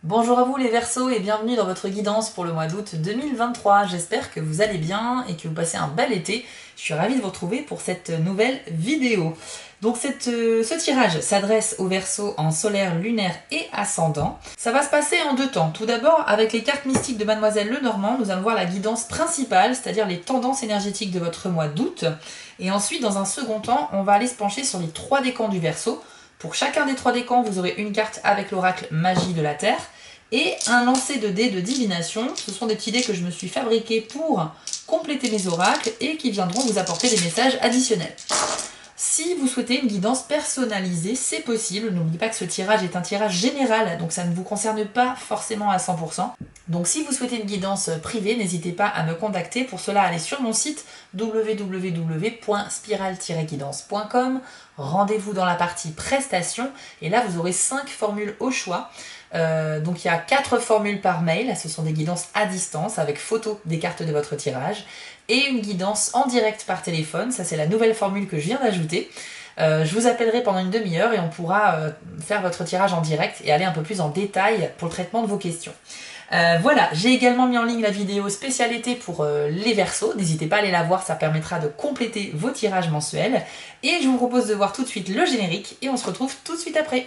Bonjour à vous les Verseaux et bienvenue dans votre guidance pour le mois d'août 2023. J'espère que vous allez bien et que vous passez un bel été. Je suis ravie de vous retrouver pour cette nouvelle vidéo. Donc ce tirage s'adresse aux Verseaux en solaire, lunaire et ascendant. Ça va se passer en deux temps. Tout d'abord, avec les cartes mystiques de Mademoiselle Lenormand, nous allons voir la guidance principale, c'est-à-dire les tendances énergétiques de votre mois d'août. Et ensuite, dans un second temps, on va aller se pencher sur les trois décans du Verseau. Pour chacun des trois décans, vous aurez une carte avec l'oracle Magie de la Terre et un lancer de dés de divination. Ce sont des petits dés que je me suis fabriqués pour compléter mes oracles et qui viendront vous apporter des messages additionnels. Si vous souhaitez une guidance personnalisée, c'est possible. N'oubliez pas que ce tirage est un tirage général, donc ça ne vous concerne pas forcément à 100%. Donc si vous souhaitez une guidance privée, n'hésitez pas à me contacter. Pour cela, allez sur mon site www.spiral-guidance.com. Rendez-vous dans la partie prestations et là vous aurez 5 formules au choix. Donc il y a 4 formules par mail, ce sont des guidances à distance avec photo des cartes de votre tirage et une guidance en direct par téléphone, ça c'est la nouvelle formule que je viens d'ajouter. Je vous appellerai pendant une demi-heure et on pourra faire votre tirage en direct et aller un peu plus en détail pour le traitement de vos questions. Voilà, j'ai également mis en ligne la vidéo spécialité pour les Verseaux, n'hésitez pas à aller la voir, ça permettra de compléter vos tirages mensuels. Et je vous propose de voir tout de suite le générique et on se retrouve tout de suite après.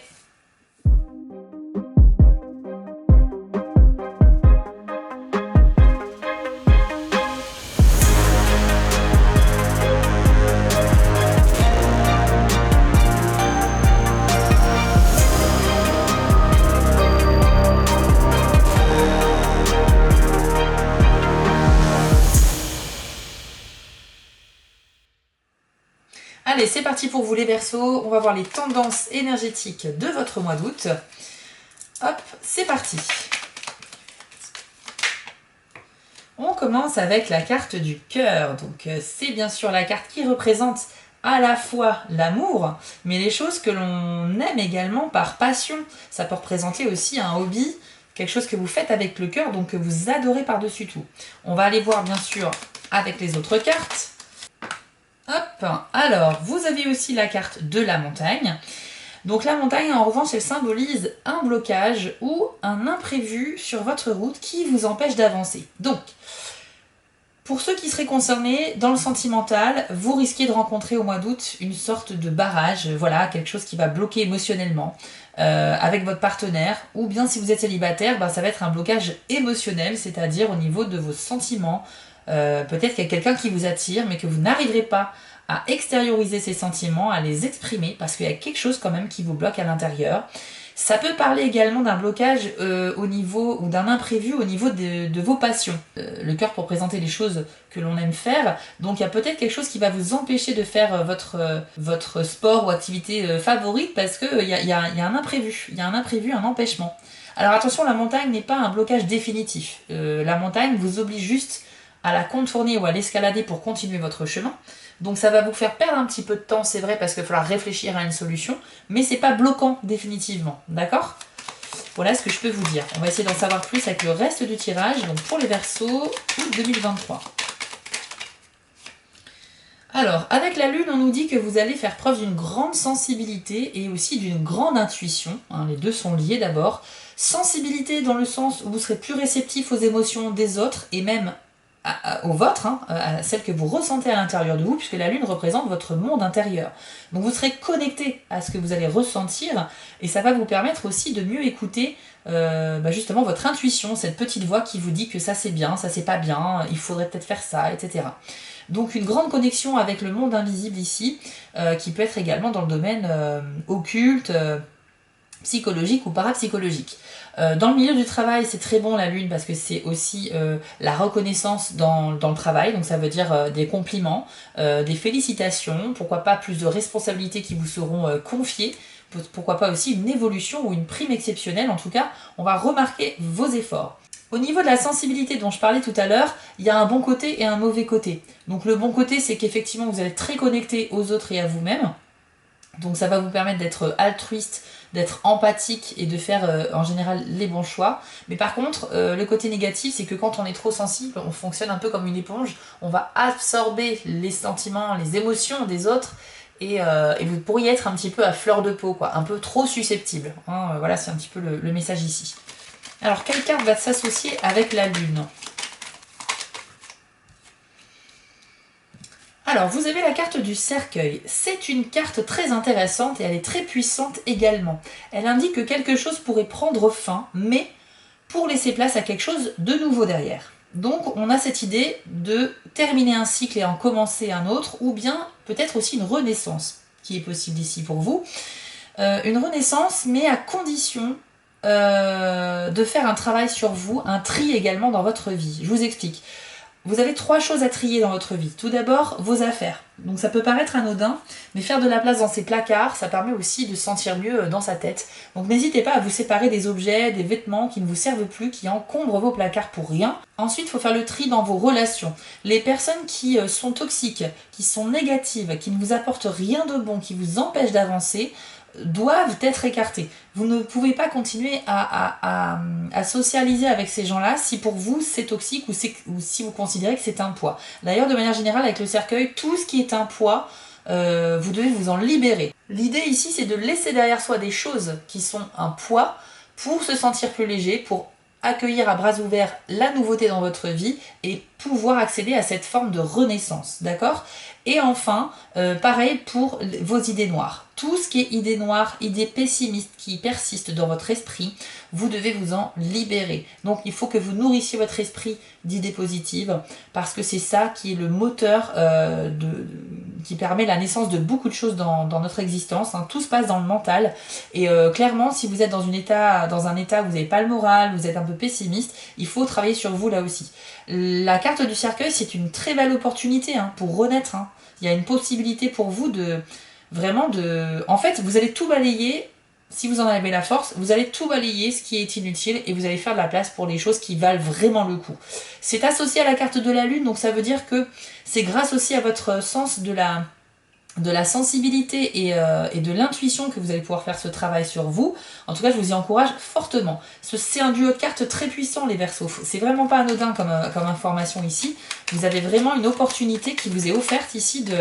Allez, c'est parti pour vous les Verseaux, on va voir les tendances énergétiques de votre mois d'août. Hop, c'est parti. On commence avec la carte du cœur, donc c'est bien sûr la carte qui représente à la fois l'amour, mais les choses que l'on aime également par passion. Ça peut représenter aussi un hobby, quelque chose que vous faites avec le cœur, donc que vous adorez par-dessus tout. On va aller voir bien sûr avec les autres cartes. Hop, alors vous avez aussi la carte de la montagne. Donc la montagne en revanche elle symbolise un blocage ou un imprévu sur votre route qui vous empêche d'avancer. Donc pour ceux qui seraient concernés dans le sentimental, vous risquez de rencontrer au mois d'août une sorte de barrage, voilà, quelque chose qui va bloquer émotionnellement avec votre partenaire, ou bien si vous êtes célibataire, ça va être un blocage émotionnel, c'est-à-dire au niveau de vos sentiments. Peut-être qu'il y a quelqu'un qui vous attire, mais que vous n'arriverez pas à extérioriser ces sentiments, à les exprimer, parce qu'il y a quelque chose quand même qui vous bloque à l'intérieur. Ça peut parler également d'un blocage au niveau, ou d'un imprévu au niveau de vos passions. Le cœur pour présenter les choses que l'on aime faire, donc il y a peut-être quelque chose qui va vous empêcher de faire votre sport ou activité favorite, parce qu'il y a un imprévu, un empêchement. Alors attention, la montagne n'est pas un blocage définitif. La montagne vous oblige juste à la contourner ou à l'escalader pour continuer votre chemin. Donc ça va vous faire perdre un petit peu de temps, c'est vrai, parce qu'il va falloir réfléchir à une solution, mais c'est pas bloquant définitivement, d'accord? Voilà ce que je peux vous dire. On va essayer d'en savoir plus avec le reste du tirage, donc pour les Verseaux, août 2023. Alors, avec la Lune, on nous dit que vous allez faire preuve d'une grande sensibilité et aussi d'une grande intuition. Les deux sont liés d'abord. Sensibilité dans le sens où vous serez plus réceptif aux émotions des autres et même aux vôtres, à celles que vous ressentez à l'intérieur de vous, puisque la Lune représente votre monde intérieur. Donc vous serez connecté à ce que vous allez ressentir, et ça va vous permettre aussi de mieux écouter justement votre intuition, cette petite voix qui vous dit que ça c'est bien, ça c'est pas bien, il faudrait peut-être faire ça, etc. Donc une grande connexion avec le monde invisible ici, qui peut être également dans le domaine occulte, psychologique ou parapsychologique. Dans le milieu du travail, c'est très bon la Lune parce que c'est aussi la reconnaissance dans le travail, donc ça veut dire des compliments, des félicitations, pourquoi pas plus de responsabilités qui vous seront confiées, pourquoi pas aussi une évolution ou une prime exceptionnelle, en tout cas on va remarquer vos efforts. Au niveau de la sensibilité dont je parlais tout à l'heure, il y a un bon côté et un mauvais côté. Donc le bon côté c'est qu'effectivement vous allez être très connecté aux autres et à vous-même, donc ça va vous permettre d'être altruiste, d'être empathique et de faire en général les bons choix. Mais par contre, le côté négatif, c'est que quand on est trop sensible, on fonctionne un peu comme une éponge, on va absorber les sentiments, les émotions des autres, et vous pourriez être un petit peu à fleur de peau, quoi, un peu trop susceptible. Voilà, c'est un petit peu le message ici. Alors, quelle carte va s'associer avec la Lune? Alors, vous avez la carte du cercueil. C'est une carte très intéressante et elle est très puissante également. Elle indique que quelque chose pourrait prendre fin, mais pour laisser place à quelque chose de nouveau derrière. Donc, on a cette idée de terminer un cycle et en commencer un autre, ou bien peut-être aussi une renaissance, qui est possible ici pour vous. Une renaissance, mais à condition de faire un travail sur vous, un tri également dans votre vie. Je vous explique. Vous avez 3 choses à trier dans votre vie. Tout d'abord, vos affaires. Donc ça peut paraître anodin, mais faire de la place dans ces placards, ça permet aussi de se sentir mieux dans sa tête. Donc n'hésitez pas à vous séparer des objets, des vêtements qui ne vous servent plus, qui encombrent vos placards pour rien. Ensuite, il faut faire le tri dans vos relations. Les personnes qui sont toxiques, qui sont négatives, qui ne vous apportent rien de bon, qui vous empêchent d'avancer, doivent être écartés. Vous ne pouvez pas continuer à socialiser avec ces gens-là si pour vous c'est toxique ou si vous considérez que c'est un poids. D'ailleurs, de manière générale, avec le cercueil, tout ce qui est un poids, vous devez vous en libérer. L'idée ici, c'est de laisser derrière soi des choses qui sont un poids pour se sentir plus léger, pour accueillir à bras ouverts la nouveauté dans votre vie et pouvoir accéder à cette forme de renaissance, d'accord? Et enfin, pareil pour vos idées noires. Tout ce qui est idées noires, idées pessimistes qui persistent dans votre esprit, vous devez vous en libérer. Donc il faut que vous nourrissiez votre esprit d'idées positives parce que c'est ça qui est le moteur qui permet la naissance de beaucoup de choses dans notre existence. Hein. Tout se passe dans le mental et clairement, si vous êtes dans un état où vous n'avez pas le moral, vous êtes un peu pessimiste, il faut travailler sur vous là aussi. La carte du cercueil, c'est une très belle opportunité pour renaître. Hein. Il y a une possibilité pour vous En fait, vous allez tout balayer, si vous en avez la force, vous allez tout balayer ce qui est inutile et vous allez faire de la place pour les choses qui valent vraiment le coup. C'est associé à la carte de la Lune, donc ça veut dire que c'est grâce aussi à votre sens de la sensibilité et de l'intuition que vous allez pouvoir faire ce travail sur vous. En tout cas, je vous y encourage fortement. C'est un duo de cartes très puissant, les Verseaux. C'est vraiment pas anodin comme information ici. Vous avez vraiment une opportunité qui vous est offerte ici de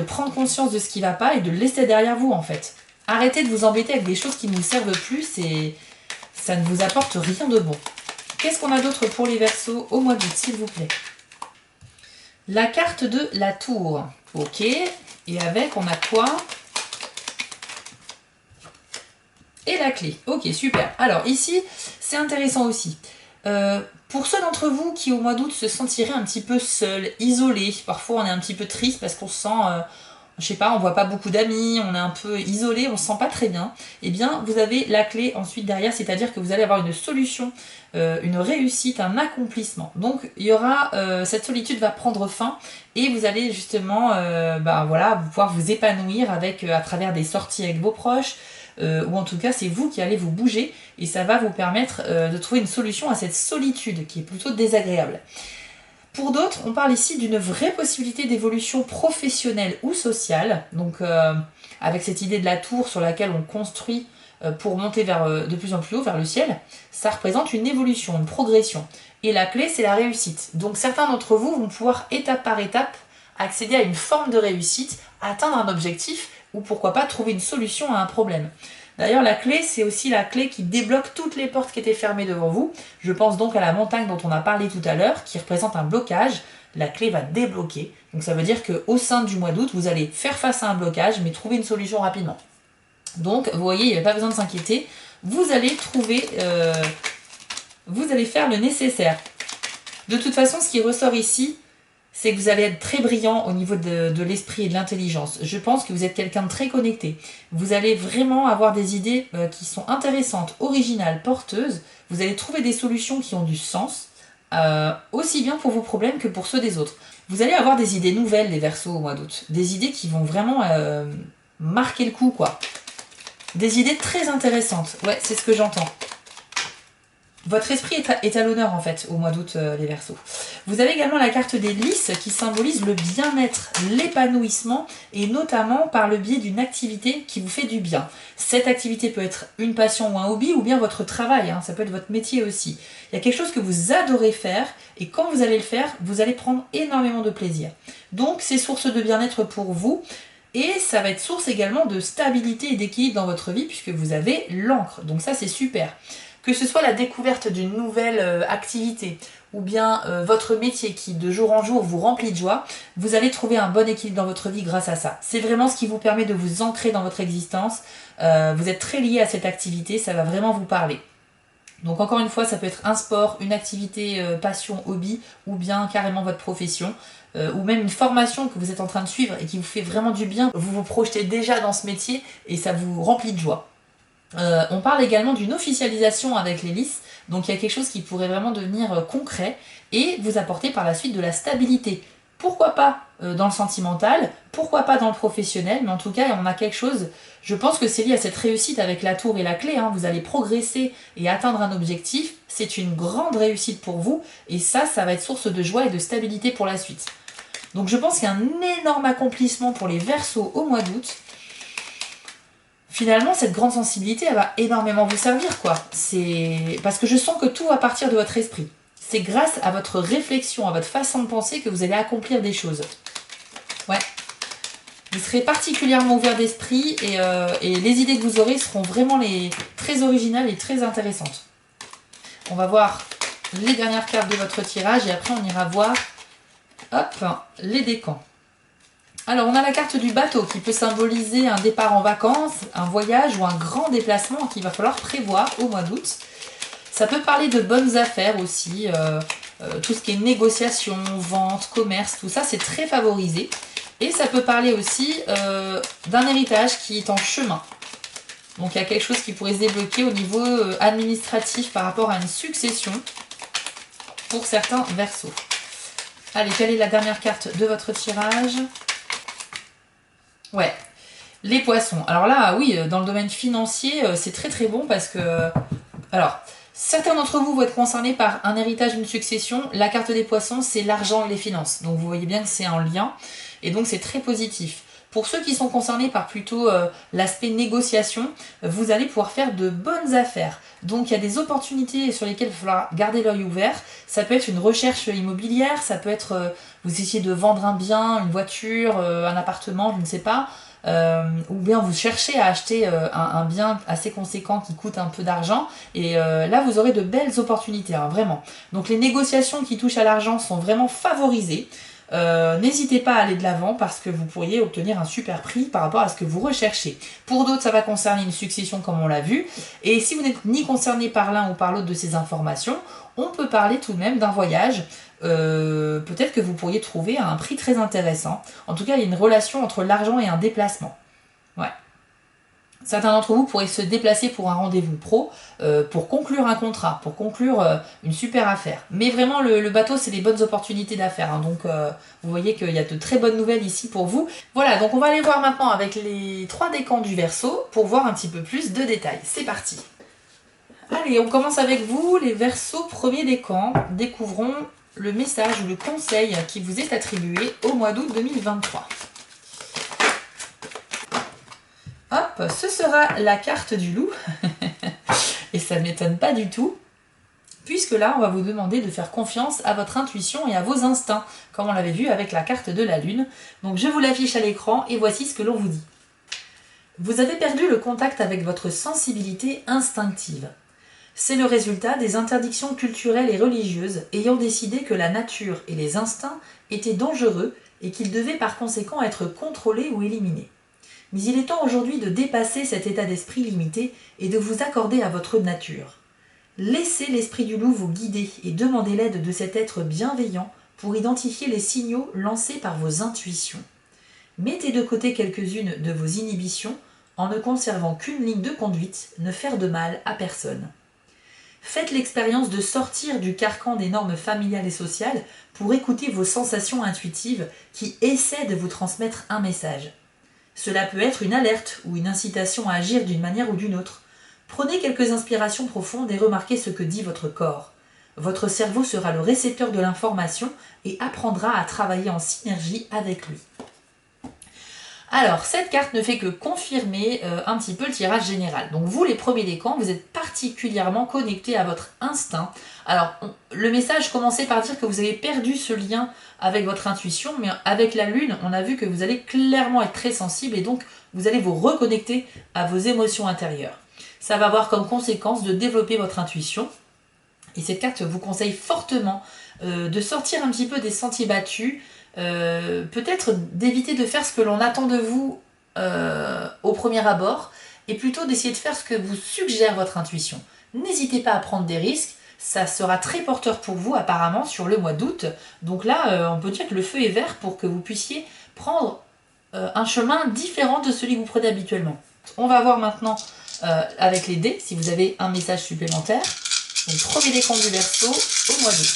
prendre conscience de ce qui ne va pas et de le laisser derrière vous, en fait. Arrêtez de vous embêter avec des choses qui ne vous servent plus et ça ne vous apporte rien de bon. Qu'est-ce qu'on a d'autre pour les Verseaux au mois d'août, s'il vous plaît? La carte de la tour. Ok. Et avec, on a quoi? Et la clé. Ok, super. Alors ici, c'est intéressant aussi. Pour ceux d'entre vous qui au mois d'août se sentiraient un petit peu seuls, isolés, parfois on est un petit peu triste parce qu'on se sent, je sais pas, on voit pas beaucoup d'amis, on est un peu isolé, on se sent pas très bien, eh bien vous avez la clé ensuite derrière, c'est-à-dire que vous allez avoir une solution, une réussite, un accomplissement. Donc il y aura, cette solitude va prendre fin et vous allez justement pouvoir vous épanouir à travers des sorties avec vos proches, ou en tout cas c'est vous qui allez vous bouger et ça va vous permettre de trouver une solution à cette solitude qui est plutôt désagréable. Pour d'autres, on parle ici d'une vraie possibilité d'évolution professionnelle ou sociale, donc avec cette idée de la tour sur laquelle on construit pour monter de plus en plus haut vers le ciel, ça représente une évolution, une progression. Et la clé, c'est la réussite. Donc certains d'entre vous vont pouvoir étape par étape accéder à une forme de réussite, atteindre un objectif ou pourquoi pas trouver une solution à un problème. D'ailleurs, la clé, c'est aussi la clé qui débloque toutes les portes qui étaient fermées devant vous. Je pense donc à la montagne dont on a parlé tout à l'heure, qui représente un blocage. La clé va débloquer. Donc ça veut dire qu'au sein du mois d'août, vous allez faire face à un blocage, mais trouver une solution rapidement. Donc, vous voyez, il n'y a pas besoin de s'inquiéter. Vous allez faire le nécessaire. De toute façon, ce qui ressort ici, c'est que vous allez être très brillant au niveau de l'esprit et de l'intelligence. Je pense que vous êtes quelqu'un de très connecté. Vous allez vraiment avoir des idées qui sont intéressantes, originales, porteuses. Vous allez trouver des solutions qui ont du sens, aussi bien pour vos problèmes que pour ceux des autres. Vous allez avoir des idées nouvelles, les Verseaux, au mois d'août. Des idées qui vont vraiment marquer le coup, quoi. Des idées très intéressantes. Ouais, c'est ce que j'entends. Votre esprit est à l'honneur en fait au mois d'août, les Verseaux. Vous avez également la carte des lys qui symbolise le bien-être, l'épanouissement et notamment par le biais d'une activité qui vous fait du bien. Cette activité peut être une passion ou un hobby ou bien votre travail, ça peut être votre métier aussi. Il y a quelque chose que vous adorez faire et quand vous allez le faire, vous allez prendre énormément de plaisir. Donc c'est source de bien-être pour vous. Et ça va être source également de stabilité et d'équilibre dans votre vie puisque vous avez l'encre. Donc ça c'est super. Que ce soit la découverte d'une nouvelle activité ou bien votre métier qui de jour en jour vous remplit de joie, vous allez trouver un bon équilibre dans votre vie grâce à ça. C'est vraiment ce qui vous permet de vous ancrer dans votre existence. Vous êtes très lié à cette activité, ça va vraiment vous parler. Donc encore une fois, ça peut être un sport, une activité passion, hobby, ou bien carrément votre profession, ou même une formation que vous êtes en train de suivre et qui vous fait vraiment du bien. Vous vous projetez déjà dans ce métier et ça vous remplit de joie. On parle également d'une officialisation avec l'hélice, donc il y a quelque chose qui pourrait vraiment devenir concret et vous apporter par la suite de la stabilité. Pourquoi pas dans le sentimental, pourquoi pas dans le professionnel, mais en tout cas on a quelque chose, je pense que c'est lié à cette réussite avec la tour et la clé, hein. Vous allez progresser et atteindre un objectif, c'est une grande réussite pour vous et ça va être source de joie et de stabilité pour la suite. Donc je pense qu'il y a un énorme accomplissement pour les Verseaux au mois d'août. Finalement, cette grande sensibilité, elle va énormément vous servir, quoi. C'est parce que je sens que tout va partir de votre esprit. C'est grâce à votre réflexion, à votre façon de penser que vous allez accomplir des choses. Ouais. Vous serez particulièrement ouvert d'esprit et les idées que vous aurez seront vraiment très originales et très intéressantes. On va voir les dernières cartes de votre tirage et après on ira voir les décans. Alors on a la carte du bateau qui peut symboliser un départ en vacances, un voyage ou un grand déplacement qu'il va falloir prévoir au mois d'août. Ça peut parler de bonnes affaires aussi, tout ce qui est négociation, vente, commerce, tout ça c'est très favorisé. Et ça peut parler aussi d'un héritage qui est en chemin. Donc il y a quelque chose qui pourrait se débloquer au niveau administratif par rapport à une succession pour certains Verseaux. Allez, quelle est la dernière carte de votre tirage ? Ouais, les poissons. Alors là, oui, dans le domaine financier, c'est très très bon parce que... Alors, certains d'entre vous vont être concernés par un héritage, une succession. La carte des poissons, c'est l'argent et les finances. Donc vous voyez bien que c'est en lien. Et donc c'est très positif. Pour ceux qui sont concernés par plutôt l'aspect négociation, vous allez pouvoir faire de bonnes affaires. Donc il y a des opportunités sur lesquelles il va falloir garder l'œil ouvert. Ça peut être une recherche immobilière, ça peut être vous essayez de vendre un bien, une voiture, un appartement, je ne sais pas. Ou bien vous cherchez à acheter un bien assez conséquent qui coûte un peu d'argent. Et là vous aurez de belles opportunités, hein, vraiment. Donc les négociations qui touchent à l'argent sont vraiment favorisées. N'hésitez pas à aller de l'avant parce que vous pourriez obtenir un super prix par rapport à ce que vous recherchez. Pour d'autres, ça va concerner une succession comme on l'a vu. Et si vous n'êtes ni concerné par l'un ou par l'autre de ces informations, on peut parler tout de même d'un voyage. Peut-être que vous pourriez trouver à un prix très intéressant. En tout cas, il y a une relation entre l'argent et un déplacement. Ouais. Certains d'entre vous pourraient se déplacer pour un rendez-vous pro, pour conclure un contrat, pour conclure une super affaire. Mais vraiment, le bateau, c'est des bonnes opportunités d'affaires. Hein. Donc, vous voyez qu'il y a de très bonnes nouvelles ici pour vous. Voilà, donc on va aller voir maintenant avec les 3 décans du Verseau pour voir un petit peu plus de détails. C'est parti. Allez, on commence avec vous, les Verseaux, premier décan. Découvrons le message ou le conseil qui vous est attribué au mois d'août 2023. Hop, ce sera la carte du loup. Et ça ne m'étonne pas du tout. Puisque là, on va vous demander de faire confiance à votre intuition et à vos instincts, comme on l'avait vu avec la carte de la lune. Donc je vous l'affiche à l'écran et voici ce que l'on vous dit. Vous avez perdu le contact avec votre sensibilité instinctive. C'est le résultat des interdictions culturelles et religieuses ayant décidé que la nature et les instincts étaient dangereux et qu'ils devaient par conséquent être contrôlés ou éliminés. Mais il est temps aujourd'hui de dépasser cet état d'esprit limité et de vous accorder à votre nature. Laissez l'esprit du loup vous guider et demandez l'aide de cet être bienveillant pour identifier les signaux lancés par vos intuitions. Mettez de côté quelques-unes de vos inhibitions en ne conservant qu'une ligne de conduite, ne faire de mal à personne. Faites l'expérience de sortir du carcan des normes familiales et sociales pour écouter vos sensations intuitives qui essaient de vous transmettre un message. Cela peut être une alerte ou une incitation à agir d'une manière ou d'une autre. Prenez quelques inspirations profondes et remarquez ce que dit votre corps. Votre cerveau sera le récepteur de l'information et apprendra à travailler en synergie avec lui. Alors, cette carte ne fait que confirmer un petit peu le tirage général. Donc vous, les premiers décans, vous êtes particulièrement connectés à votre instinct. Alors, le message commençait par dire que vous avez perdu ce lien avec votre intuition, mais avec la lune, on a vu que vous allez clairement être très sensible et donc vous allez vous reconnecter à vos émotions intérieures. Ça va avoir comme conséquence de développer votre intuition. Et cette carte vous conseille fortement de sortir un petit peu des sentiers battus, peut-être d'éviter de faire ce que l'on attend de vous au premier abord, et plutôt d'essayer de faire ce que vous suggère votre intuition. N'hésitez pas à prendre des risques, ça sera très porteur pour vous apparemment sur le mois d'août. Donc là, on peut dire que le feu est vert pour que vous puissiez prendre un chemin différent de celui que vous prenez habituellement. On va voir maintenant avec les dés si vous avez un message supplémentaire. Donc premier décompte du Verseau au mois d'août.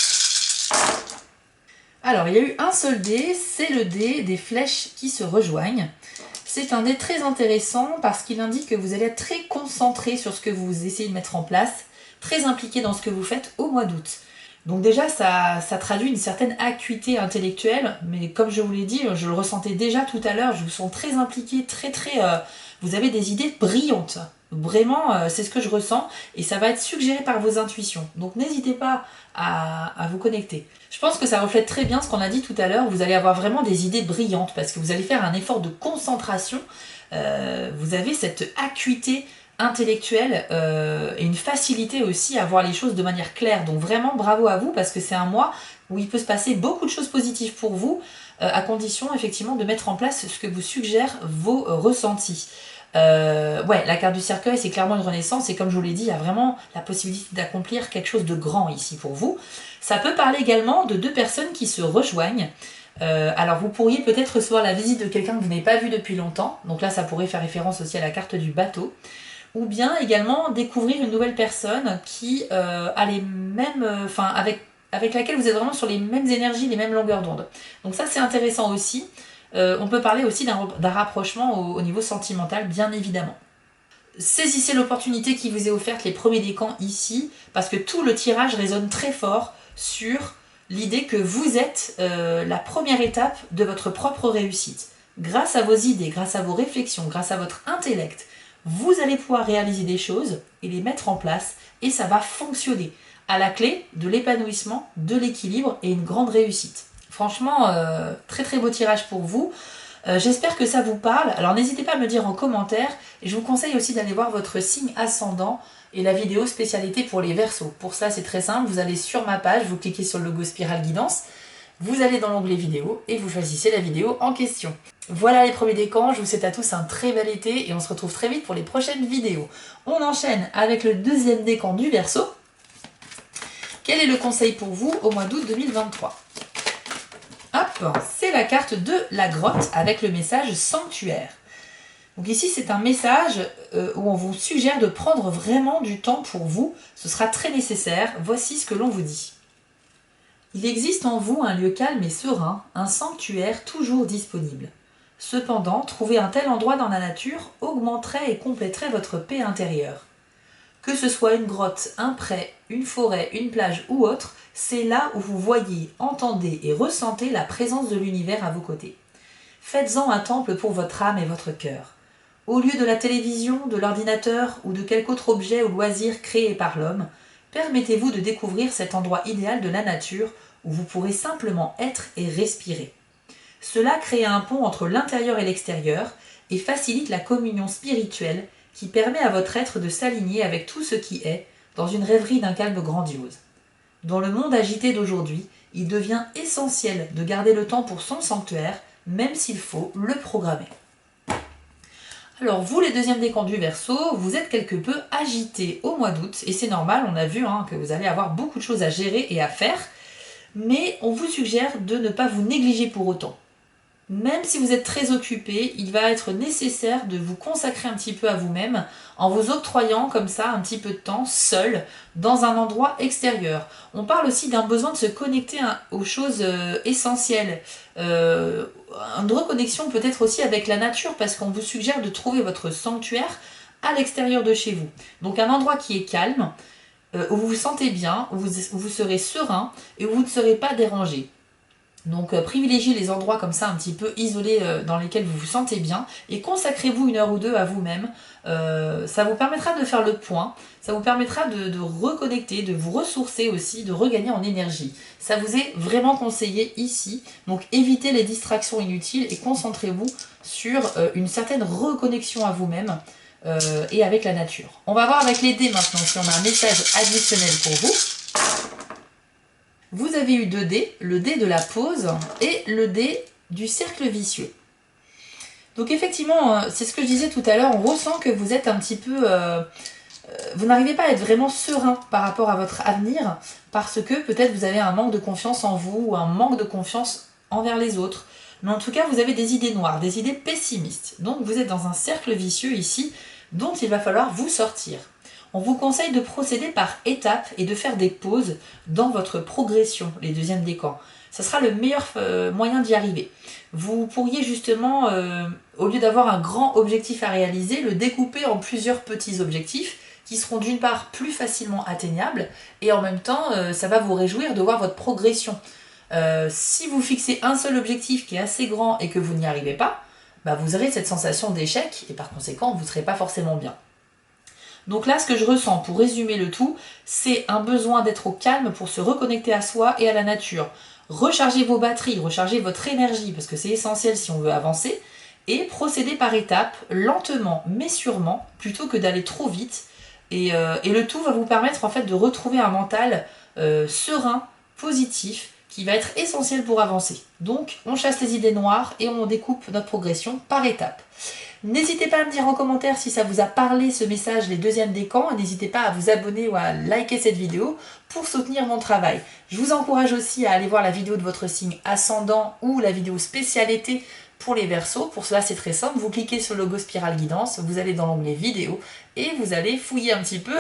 Alors, il y a eu un seul dé, c'est le dé des flèches qui se rejoignent. C'est un dé très intéressant parce qu'il indique que vous allez être très concentré sur ce que vous essayez de mettre en place, très impliqué dans ce que vous faites au mois d'août. Donc déjà, ça traduit une certaine acuité intellectuelle, mais comme je vous l'ai dit, je le ressentais déjà tout à l'heure, je vous sens très impliqué, vous avez des idées brillantes. Vraiment, c'est ce que je ressens et ça va être suggéré par vos intuitions. Donc n'hésitez pas à vous connecter. Je pense que ça reflète très bien ce qu'on a dit tout à l'heure. Vous allez avoir vraiment des idées brillantes parce que vous allez faire un effort de concentration. Vous avez cette acuité intellectuelle et une facilité aussi à voir les choses de manière claire. Donc vraiment bravo à vous parce que c'est un mois où il peut se passer beaucoup de choses positives pour vous à condition effectivement de mettre en place ce que vous suggèrent vos ressentis. Ouais, la carte du cercueil, c'est clairement une renaissance et comme je vous l'ai dit, il y a vraiment la possibilité d'accomplir quelque chose de grand ici pour vous. Ça peut parler également de deux personnes qui se rejoignent. Alors vous pourriez peut-être recevoir la visite de quelqu'un que vous n'avez pas vu depuis longtemps, donc là ça pourrait faire référence aussi à la carte du bateau, ou bien également découvrir une nouvelle personne qui a les mêmes, avec laquelle vous êtes vraiment sur les mêmes énergies, les mêmes longueurs d'onde. Donc ça c'est intéressant aussi. On peut parler aussi d'un rapprochement au niveau sentimental, bien évidemment. Saisissez l'opportunité qui vous est offerte, les premiers décans ici, parce que tout le tirage résonne très fort sur l'idée que vous êtes la première étape de votre propre réussite. Grâce à vos idées, grâce à vos réflexions, grâce à votre intellect, vous allez pouvoir réaliser des choses et les mettre en place, et ça va fonctionner. À la clé de l'épanouissement, de l'équilibre et une grande réussite. Franchement, très très beau tirage pour vous. J'espère que ça vous parle. Alors n'hésitez pas à me dire en commentaire. Et je vous conseille aussi d'aller voir votre signe ascendant et la vidéo spécialité pour les Verseaux. Pour ça, c'est très simple. Vous allez sur ma page, vous cliquez sur le logo Spirale Guidance. Vous allez dans l'onglet vidéo et vous choisissez la vidéo en question. Voilà les premiers décans. Je vous souhaite à tous un très bel été et on se retrouve très vite pour les prochaines vidéos. On enchaîne avec le deuxième décan du Verseau. Quel est le conseil pour vous au mois d'août 2023 ? Hop, c'est la carte de la grotte avec le message sanctuaire. Donc ici, c'est un message où on vous suggère de prendre vraiment du temps pour vous. Ce sera très nécessaire. Voici ce que l'on vous dit. Il existe en vous un lieu calme et serein, un sanctuaire toujours disponible. Cependant, trouver un tel endroit dans la nature augmenterait et compléterait votre paix intérieure. Que ce soit une grotte, un pré, une forêt, une plage ou autre, c'est là où vous voyez, entendez et ressentez la présence de l'univers à vos côtés. Faites-en un temple pour votre âme et votre cœur. Au lieu de la télévision, de l'ordinateur ou de quelque autre objet ou loisir créé par l'homme, permettez-vous de découvrir cet endroit idéal de la nature où vous pourrez simplement être et respirer. Cela crée un pont entre l'intérieur et l'extérieur et facilite la communion spirituelle qui permet à votre être de s'aligner avec tout ce qui est, dans une rêverie d'un calme grandiose. Dans le monde agité d'aujourd'hui, il devient essentiel de garder le temps pour son sanctuaire, même s'il faut le programmer. Alors vous, les deuxièmes décans du Verseau, vous êtes quelque peu agités au mois d'août, et c'est normal, on a vu que vous allez avoir beaucoup de choses à gérer et à faire, mais on vous suggère de ne pas vous négliger pour autant. Même si vous êtes très occupé, il va être nécessaire de vous consacrer un petit peu à vous-même en vous octroyant comme ça un petit peu de temps seul dans un endroit extérieur. On parle aussi d'un besoin de se connecter aux choses essentielles. Une reconnexion peut-être aussi avec la nature parce qu'on vous suggère de trouver votre sanctuaire à l'extérieur de chez vous. Donc un endroit qui est calme, où vous vous sentez bien, où vous serez serein et où vous ne serez pas dérangé. Donc privilégiez les endroits comme ça un petit peu isolés dans lesquels vous vous sentez bien et consacrez-vous 1 heure ou 2 à vous-même. Ça vous permettra de faire le point, ça vous permettra de reconnecter, de vous ressourcer aussi, de regagner en énergie. Ça vous est vraiment conseillé ici, donc évitez les distractions inutiles et concentrez-vous sur une certaine reconnexion à vous-même et avec la nature. On va voir avec les dés maintenant si on a un message additionnel pour vous. Vous avez eu 2 dés, le dé de la pause et le dé du cercle vicieux. Donc effectivement, c'est ce que je disais tout à l'heure, on ressent que vous êtes un petit peu... vous n'arrivez pas à être vraiment serein par rapport à votre avenir parce que peut-être vous avez un manque de confiance en vous ou un manque de confiance envers les autres. Mais en tout cas, vous avez des idées noires, des idées pessimistes. Donc vous êtes dans un cercle vicieux ici dont il va falloir vous sortir. On vous conseille de procéder par étapes et de faire des pauses dans votre progression, les deuxièmes décans. Ça sera le meilleur moyen d'y arriver. Vous pourriez justement, au lieu d'avoir un grand objectif à réaliser, le découper en plusieurs petits objectifs qui seront d'une part plus facilement atteignables et en même temps, ça va vous réjouir de voir votre progression. Si vous fixez un seul objectif qui est assez grand et que vous n'y arrivez pas, bah vous aurez cette sensation d'échec et par conséquent, vous ne serez pas forcément bien. Donc là, ce que je ressens, pour résumer le tout, c'est un besoin d'être au calme pour se reconnecter à soi et à la nature. Rechargez vos batteries, rechargez votre énergie, parce que c'est essentiel si on veut avancer, et procédez par étapes, lentement mais sûrement, plutôt que d'aller trop vite. Et le tout va vous permettre en fait de retrouver un mental serein, positif, qui va être essentiel pour avancer. Donc, on chasse les idées noires et on découpe notre progression par étapes. N'hésitez pas à me dire en commentaire si ça vous a parlé ce message, les deuxièmes décans, et n'hésitez pas à vous abonner ou à liker cette vidéo pour soutenir mon travail. Je vous encourage aussi à aller voir la vidéo de votre signe ascendant ou la vidéo spéciale été pour les Verseaux. Pour cela, c'est très simple, vous cliquez sur le logo Spirale Guidance, vous allez dans l'onglet vidéo et vous allez fouiller un petit peu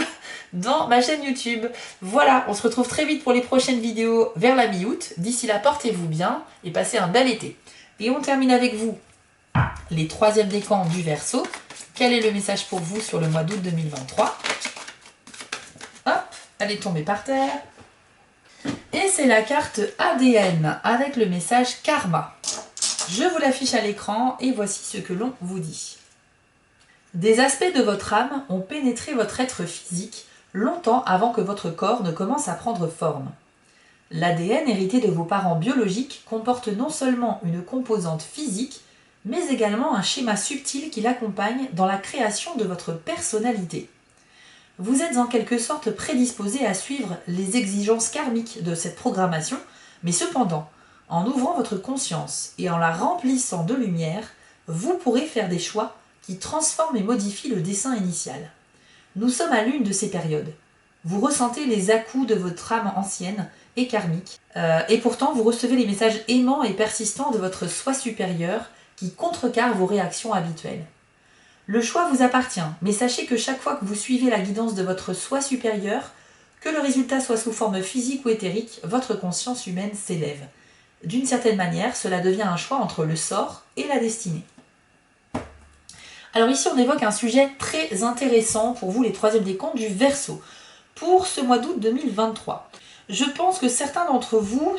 dans ma chaîne YouTube. Voilà, on se retrouve très vite pour les prochaines vidéos vers la mi-août. D'ici là, portez-vous bien et passez un bel été. Et on termine avec vous les troisièmes décans du Verseau. Quel est le message pour vous sur le mois d'août 2023? Hop, elle est tombée par terre. Et c'est la carte ADN avec le message Karma. Je vous l'affiche à l'écran et voici ce que l'on vous dit. Des aspects de votre âme ont pénétré votre être physique longtemps avant que votre corps ne commence à prendre forme. L'ADN hérité de vos parents biologiques comporte non seulement une composante physique, mais également un schéma subtil qui l'accompagne dans la création de votre personnalité. Vous êtes en quelque sorte prédisposé à suivre les exigences karmiques de cette programmation, mais cependant, en ouvrant votre conscience et en la remplissant de lumière, vous pourrez faire des choix qui transforment et modifient le dessin initial. Nous sommes à l'une de ces périodes. Vous ressentez les à-coups de votre âme ancienne et karmique, et pourtant vous recevez les messages aimants et persistants de votre soi supérieur qui contrecarrent vos réactions habituelles. Le choix vous appartient, mais sachez que chaque fois que vous suivez la guidance de votre soi supérieur, que le résultat soit sous forme physique ou éthérique, votre conscience humaine s'élève. D'une certaine manière, cela devient un choix entre le sort et la destinée. Alors ici, on évoque un sujet très intéressant pour vous, les troisièmes décans du Verseau, pour ce mois d'août 2023. Je pense que certains d'entre vous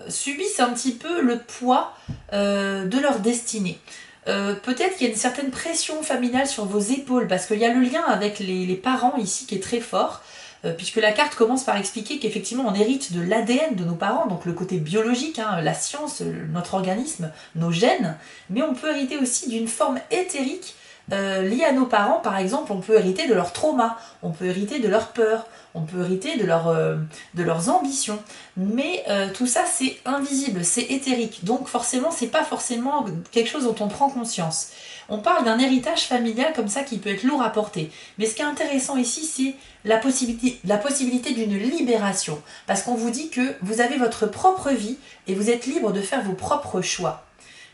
subissent un petit peu le poids de leur destinée. Peut-être qu'il y a une certaine pression familiale sur vos épaules, parce qu'il y a le lien avec les parents ici qui est très fort, puisque la carte commence par expliquer qu'effectivement on hérite de l'ADN de nos parents, donc le côté biologique, la science, notre organisme, nos gènes, mais on peut hériter aussi d'une forme éthérique liée à nos parents. Par exemple, on peut hériter de leurs traumas, on peut hériter de leurs peurs, on peut hériter de leurs ambitions, mais tout ça c'est invisible, c'est éthérique, donc forcément c'est pas forcément quelque chose dont on prend conscience. On parle d'un héritage familial comme ça qui peut être lourd à porter, mais ce qui est intéressant ici c'est la possibilité d'une libération, parce qu'on vous dit que vous avez votre propre vie et vous êtes libre de faire vos propres choix.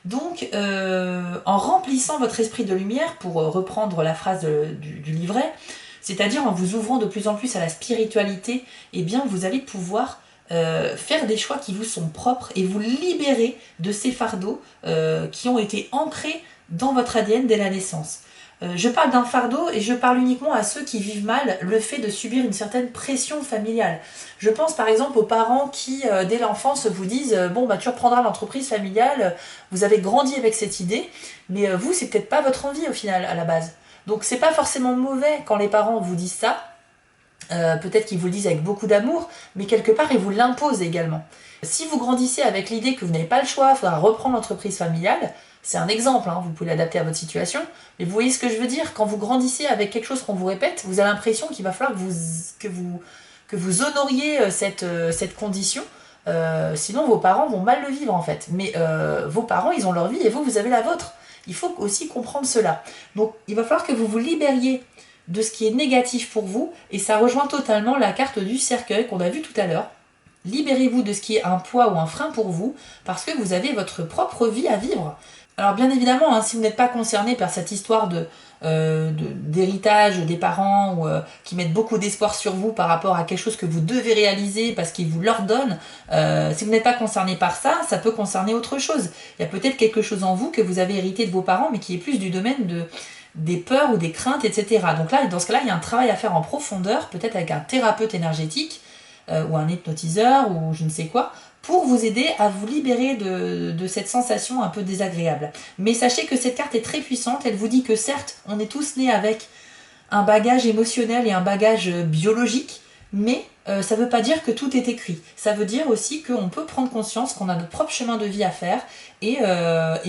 Donc, en remplissant votre esprit de lumière, pour reprendre la phrase du livret, c'est-à-dire en vous ouvrant de plus en plus à la spiritualité, eh bien vous allez pouvoir faire des choix qui vous sont propres et vous libérer de ces fardeaux qui ont été ancrés dans votre ADN dès la naissance. Je parle d'un fardeau et je parle uniquement à ceux qui vivent mal le fait de subir une certaine pression familiale. Je pense par exemple aux parents qui, dès l'enfance, vous disent bon, bah, tu reprendras l'entreprise familiale, vous avez grandi avec cette idée, mais vous, c'est peut-être pas votre envie au final, à la base. Donc c'est pas forcément mauvais quand les parents vous disent ça. Peut-être qu'ils vous le disent avec beaucoup d'amour, mais quelque part ils vous l'imposent également. Si vous grandissez avec l'idée que vous n'avez pas le choix, il faudra reprendre l'entreprise familiale, c'est un exemple, hein, vous pouvez l'adapter à votre situation, mais vous voyez ce que je veux dire, quand vous grandissez avec quelque chose qu'on vous répète, vous avez l'impression qu'il va falloir que vous honoriez cette condition, sinon vos parents vont mal le vivre en fait. Mais vos parents, ils ont leur vie et vous, vous avez la vôtre. Il faut aussi comprendre cela. Donc il va falloir que vous vous libériez de ce qui est négatif pour vous, et ça rejoint totalement la carte du cercueil qu'on a vu tout à l'heure. Libérez-vous de ce qui est un poids ou un frein pour vous, parce que vous avez votre propre vie à vivre. Alors bien évidemment, hein, si vous n'êtes pas concerné par cette histoire d'héritage des parents ou qui mettent beaucoup d'espoir sur vous par rapport à quelque chose que vous devez réaliser parce qu'ils vous l'ordonnent, si vous n'êtes pas concerné par ça, ça peut concerner autre chose. Il y a peut-être quelque chose en vous que vous avez hérité de vos parents, mais qui est plus du domaine des peurs ou des craintes, etc. Donc là, dans ce cas-là, il y a un travail à faire en profondeur, peut-être avec un thérapeute énergétique, ou un hypnotiseur, ou je ne sais quoi, pour vous aider à vous libérer de cette sensation un peu désagréable. Mais sachez que cette carte est très puissante, elle vous dit que certes, on est tous nés avec un bagage émotionnel et un bagage biologique, mais ça ne veut pas dire que tout est écrit. Ça veut dire aussi qu'on peut prendre conscience qu'on a notre propre chemin de vie à faire, et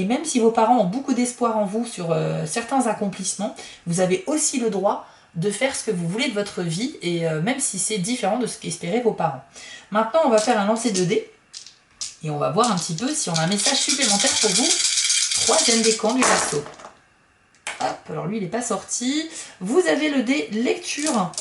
même si vos parents ont beaucoup d'espoir en vous sur certains accomplissements, vous avez aussi le droit de faire ce que vous voulez de votre vie, et même si c'est différent de ce qu'espéraient vos parents. Maintenant, on va faire un lancer de dés, et on va voir un petit peu si on a un message supplémentaire pour vous. Troisième décan du Verseau. Hop, alors lui, il n'est pas sorti. Vous avez le dé lecture.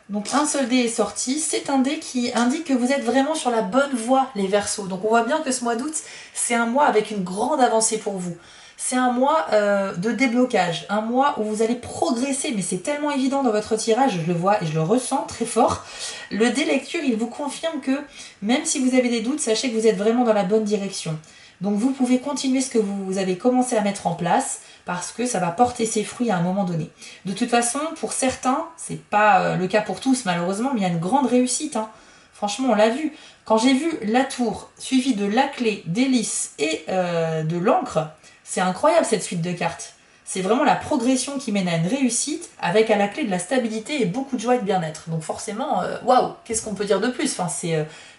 Donc un seul dé est sorti. C'est un dé qui indique que vous êtes vraiment sur la bonne voie, les Verseaux. Donc on voit bien que ce mois d'août, c'est un mois avec une grande avancée pour vous. C'est un mois de déblocage, un mois où vous allez progresser, mais c'est tellement évident dans votre tirage, je le vois et je le ressens très fort. Le dé lecture, il vous confirme que même si vous avez des doutes, sachez que vous êtes vraiment dans la bonne direction. Donc vous pouvez continuer ce que vous avez commencé à mettre en place, parce que ça va porter ses fruits à un moment donné. De toute façon, pour certains, c'est pas le cas pour tous malheureusement, mais il y a une grande réussite, hein. Franchement, on l'a vu. Quand j'ai vu la tour, suivie de la clé, des lys et de l'encre, c'est incroyable cette suite de cartes. C'est vraiment la progression qui mène à une réussite, avec à la clé de la stabilité et beaucoup de joie et de bien-être. Donc forcément, waouh, qu'est-ce qu'on peut dire de plus? Enfin,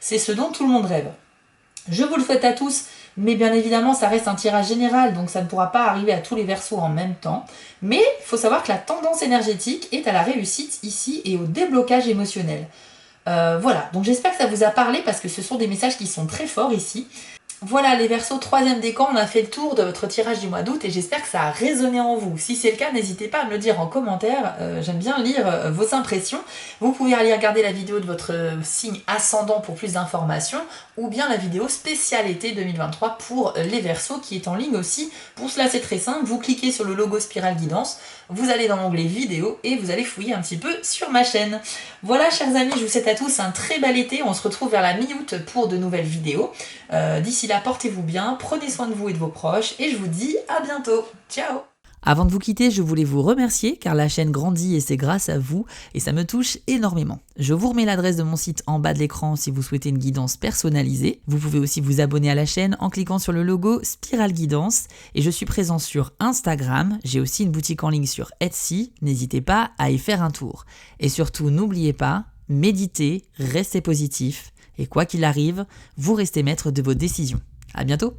c'est ce dont tout le monde rêve. Je vous le souhaite à tous, mais bien évidemment, ça reste un tirage général, donc ça ne pourra pas arriver à tous les Verseaux en même temps. Mais il faut savoir que la tendance énergétique est à la réussite ici et au déblocage émotionnel. Voilà, donc j'espère que ça vous a parlé, parce que ce sont des messages qui sont très forts ici. Voilà les Verseaux, troisième décan, on a fait le tour de votre tirage du mois d'août et j'espère que ça a résonné en vous. Si c'est le cas, n'hésitez pas à me le dire en commentaire, j'aime bien lire vos impressions. Vous pouvez aller regarder la vidéo de votre signe ascendant pour plus d'informations, ou bien la vidéo spéciale été 2023 pour les Verseaux qui est en ligne aussi. Pour cela, c'est très simple, vous cliquez sur le logo Spirale Guidance, vous allez dans l'onglet vidéo et vous allez fouiller un petit peu sur ma chaîne. Voilà chers amis, je vous souhaite à tous un très bel été, on se retrouve vers la mi-août pour de nouvelles vidéos. D'ici là, portez-vous bien, prenez soin de vous et de vos proches, et je vous dis à bientôt. Ciao! Avant de vous quitter, je voulais vous remercier car la chaîne grandit et c'est grâce à vous et ça me touche énormément. Je vous remets l'adresse de mon site en bas de l'écran si vous souhaitez une guidance personnalisée. Vous pouvez aussi vous abonner à la chaîne en cliquant sur le logo Spirale Guidance et je suis présent sur Instagram. J'ai aussi une boutique en ligne sur Etsy. N'hésitez pas à y faire un tour. Et surtout, n'oubliez pas, méditez, restez positif et quoi qu'il arrive, vous restez maître de vos décisions. À bientôt!